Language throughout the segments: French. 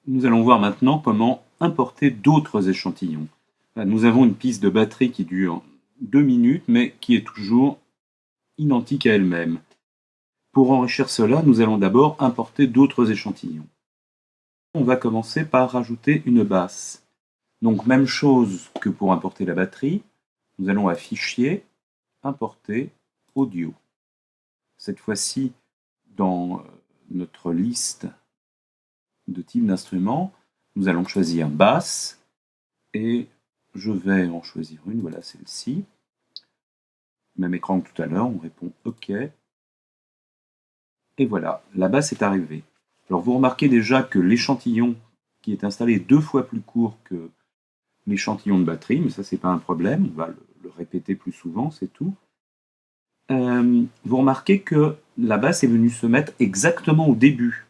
Nous allons voir maintenant comment importer d'autres échantillons. Nous avons une piste de batterie qui dure 2 minutes, mais qui est toujours identique à elle-même. Pour enrichir cela, nous allons d'abord importer d'autres échantillons. On va commencer par rajouter une basse. Donc même chose que pour importer la batterie, nous allons à Fichier, Importer, Audio. Cette fois-ci, dans notre liste de type d'instrument, nous allons choisir basse et je vais en choisir une, voilà celle-ci. Même écran que tout à l'heure, on répond OK. Et voilà, la basse est arrivée. Alors vous remarquez déjà que l'échantillon qui est installé est 2 fois plus court que l'échantillon de batterie, mais ça c'est pas un problème, on va le répéter plus souvent, c'est tout. Vous remarquez que la basse est venue se mettre exactement au début.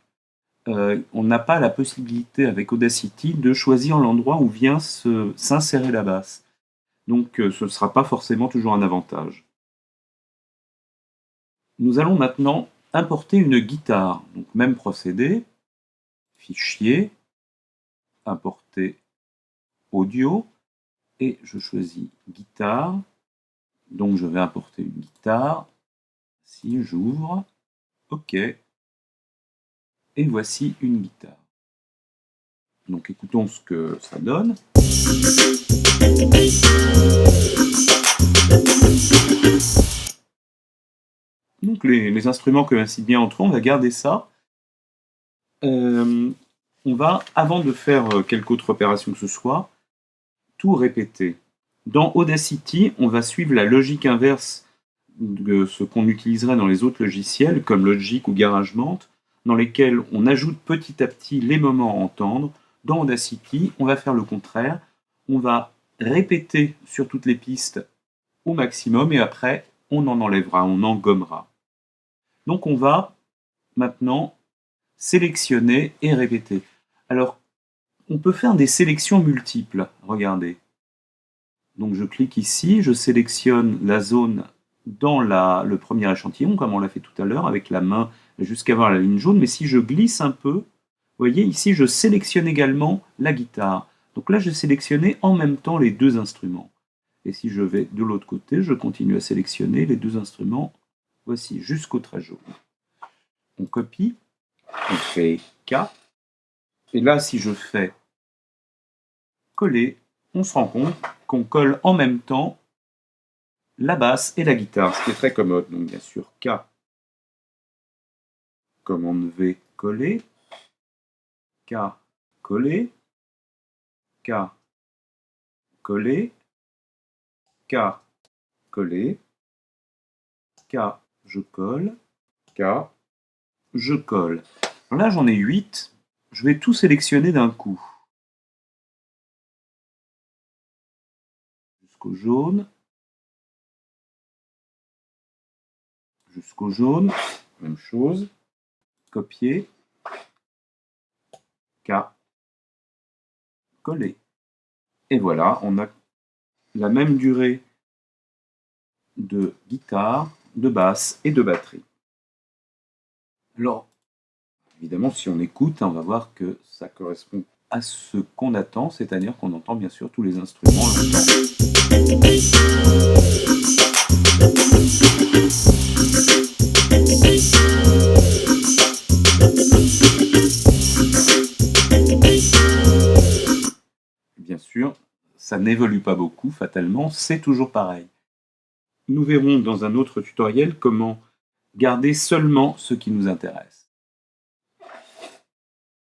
On n'a pas la possibilité avec Audacity de choisir l'endroit où vient s'insérer la basse. Donc ce ne sera pas forcément toujours un avantage. Nous allons maintenant importer une guitare. Donc même procédé, Fichier, Importer Audio, et je choisis Guitare. Donc je vais importer une guitare. Si j'ouvre, OK. Et voici une guitare. Donc écoutons ce que ça donne. Donc les instruments coïncident bien entre eux, on va garder ça. On va, avant de faire quelque autre opération que ce soit, tout répéter. Dans Audacity, on va suivre la logique inverse de ce qu'on utiliserait dans les autres logiciels, comme Logic ou GarageBand, dans lesquels on ajoute petit à petit les moments à entendre. Dans Audacity, on va faire le contraire. On va répéter sur toutes les pistes au maximum et après, on en enlèvera, on en gommera. Donc on va maintenant sélectionner et répéter. Alors, on peut faire des sélections multiples. Regardez. Donc je clique ici, je sélectionne la zone dans le premier échantillon, comme on l'a fait tout à l'heure, avec la main jusqu'à voir la ligne jaune. Mais si je glisse un peu, vous voyez ici, je sélectionne également la guitare. Donc là, j'ai sélectionné en même temps les deux instruments. Et si je vais de l'autre côté, je continue à sélectionner les deux instruments. Voici, jusqu'au trait jaune. On copie, on fait K. Et là, si je fais coller, on se rend compte qu'on colle en même temps la basse et la guitare, ce qui est très commode. Donc bien sûr, K, commande V, coller, K, coller, K, coller, K, coller, K, je colle, K, je colle. Alors là, j'en ai 8. Je vais tout sélectionner d'un coup. Jusqu'au jaune. Jusqu'au jaune. Même chose. Copier. K. Coller. Et voilà, on a la même durée de guitare, de basse et de batterie. Alors, évidemment, si on écoute, on va voir que ça correspond à ce qu'on attend, c'est-à-dire qu'on entend bien sûr tous les instruments longtemps. Bien sûr, ça n'évolue pas beaucoup, fatalement, c'est toujours pareil. Nous verrons dans un autre tutoriel comment garder seulement ce qui nous intéresse.